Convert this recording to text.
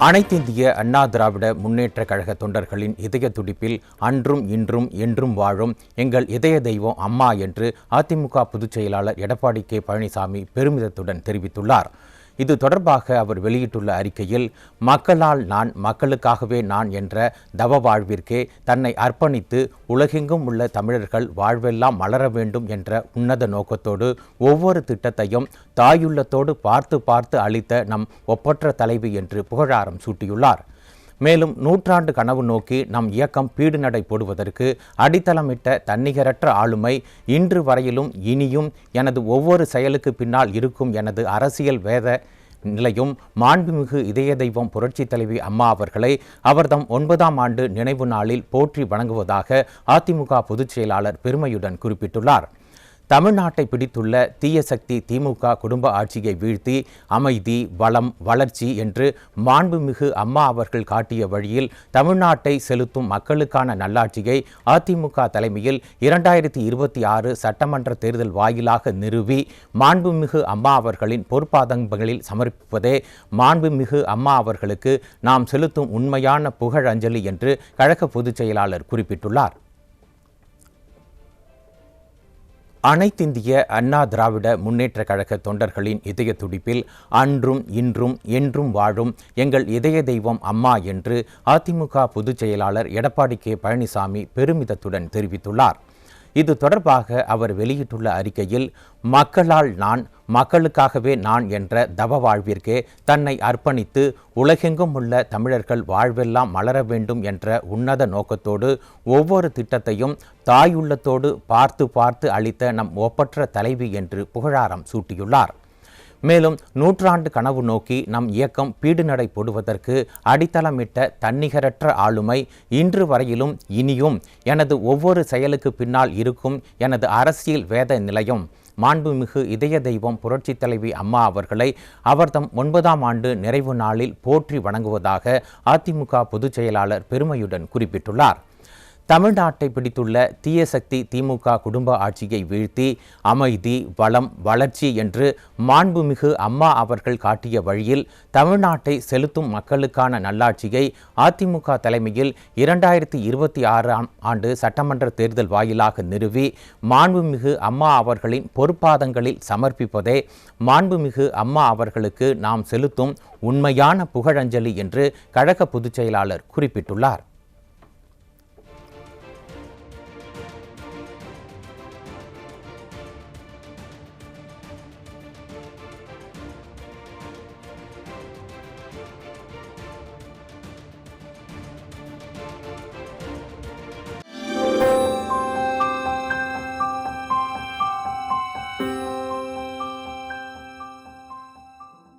அனைத்திந்திய அண்ணா திராவிட முன்னேற்றக் கழக தொண்டர்களின் இதய துடிப்பில் அன்றும் இன்றும் என்றும் வாழும் எங்கள் இதய தெய்வம் அம்மா என்று அதிமுக பொதுச் செயலாளர் எடப்பாடி கே பழனிசாமி பெருமிதத்துடன் தெரிவித்துள்ளார். இது தொடர்பாக அவர் வெளியிட்டுள்ள அறிக்கையில், மக்களால் நான், மக்களுக்காகவே நான் என்ற தவ வாழ்விற்கே தன்னை அர்ப்பணித்து உலகெங்கும் உள்ள தமிழர்கள் வாழ்வெல்லாம் மலர வேண்டும் என்ற உன்னத நோக்கத்தோடு ஒவ்வொரு திட்டத்தையும் தாயுள்ளத்தோடு பார்த்து பார்த்து அளித்த நம் ஒப்பற்ற தலைவி என்று புகழாரம் சூட்டியுள்ளார். மேலும் நூற்றாண்டு கனவு நோக்கி நம் இயக்கம் பீடு நடை போடுவதற்கு அடித்தளமிட்ட தன்னிகரற்ற ஆளுமை இன்று வரையிலும் இனியும் எனது ஒவ்வொரு செயலுக்கு பின்னால் இருக்கும் எனது அரசியல் வேத நிலையும் மாண்புமிகு இதய தெய்வம் புரட்சித் தலைவி அம்மா அவர்களை அவர்தம் 9ஆம் ஆண்டு நினைவு நாளில் போற்றி வணங்குவதாக அதிமுக பொதுச் செயலாளர் பெருமையுடன் குறிப்பிட்டுள்ளார். தமிழ்நாட்டை பிடித்துள்ள தீய சக்தி திமுக குடும்ப ஆட்சியை வீழ்த்தி அமைதி, வளம், வளர்ச்சி என்று மாண்புமிகு அம்மா அவர்கள் காட்டிய வழியில் தமிழ்நாட்டை செலுத்தும் மக்களுக்கான நல்லாட்சியை அதிமுக தலைமையில் 2026 சட்டமன்ற தேர்தல் வாயிலாக நிறுவி மாண்புமிகு அம்மா அவர்களின் பொற்பாதங்களில் சமர்ப்பிப்பதே மாண்புமிகு அம்மா அவர்களுக்கு நாம் செலுத்தும் உண்மையான புகழஞ்சலி என்று கழக பொதுச் செயலாளர் குறிப்பிட்டுள்ளார். அனைத்திந்திய அண்ணா திராவிட முன்னேற்றக் கழக தொண்டர்களின் இதய துடிப்பில் அன்றும் இன்றும் என்றும் வாழும் எங்கள் இதய தெய்வம் அம்மா என்று அதிமுக பொதுச் செயலாளர் எடப்பாடி கே பழனிசாமி பெருமிதத்துடன் தெரிவித்துள்ளார். இது தொடர்பாக அவர் வெளியிட்டுள்ள அறிக்கையில், மக்களால் நான், மக்களுக்காகவே நான் என்ற தவ வாழ்விற்கே தன்னை அர்ப்பணித்து உலகெங்கும் உள்ள தமிழர்கள் வாழ்வெல்லாம் மலர வேண்டும் என்ற உன்னத நோக்கத்தோடு ஒவ்வொரு திட்டத்தையும் தாயுள்ளத்தோடு பார்த்து பார்த்து அளித்த நம் ஒப்பற்ற தலைவி என்று புகழாரம் சூட்டியுள்ளார். மேலும் நூற்றாண்டு கனவு நோக்கி நம் இயக்கம் பீடு நடை போடுவதற்கு அடித்தளமிட்ட தன்னிகரற்ற ஆளுமை இன்று வரையிலும் இனியும் எனது ஒவ்வொரு செயலுக்கு பின்னால் இருக்கும் எனது அரசியல் வேத நிலையம் மாண்புமிகு இதய தெய்வம் புரட்சித் தலைவி அம்மா அவர்களை அவர்தம் 9ஆம் ஆண்டு நிறைவு நாளில் போற்றி வணங்குவதாக அதிமுக பொதுச் செயலாளர் பெருமையுடன் குறிப்பிட்டுள்ளார். தமிழ்நாட்டை பிடித்துள்ள தீய சக்தி திமுக குடும்ப ஆட்சியை வீழ்த்தி அமைதி, வளம், வளர்ச்சி என்று மாண்புமிகு அம்மா அவர்கள் காட்டிய வழியில் தமிழ்நாட்டை செலுத்தும் மக்களுக்கான நல்லாட்சியை அதிமுக தலைமையில் 2026ஆம் ஆண்டு சட்டமன்ற தேர்தல் வாயிலாக நிறுவி மாண்புமிகு அம்மா அவர்களின் பொற்பாதங்களில் சமர்ப்பிப்பதே மாண்புமிகு அம்மா அவர்களுக்கு நாம் செலுத்தும் உண்மையான புகழஞ்சலி என்று கழக பொதுச் செயலாளர் குறிப்பிட்டுள்ளார்.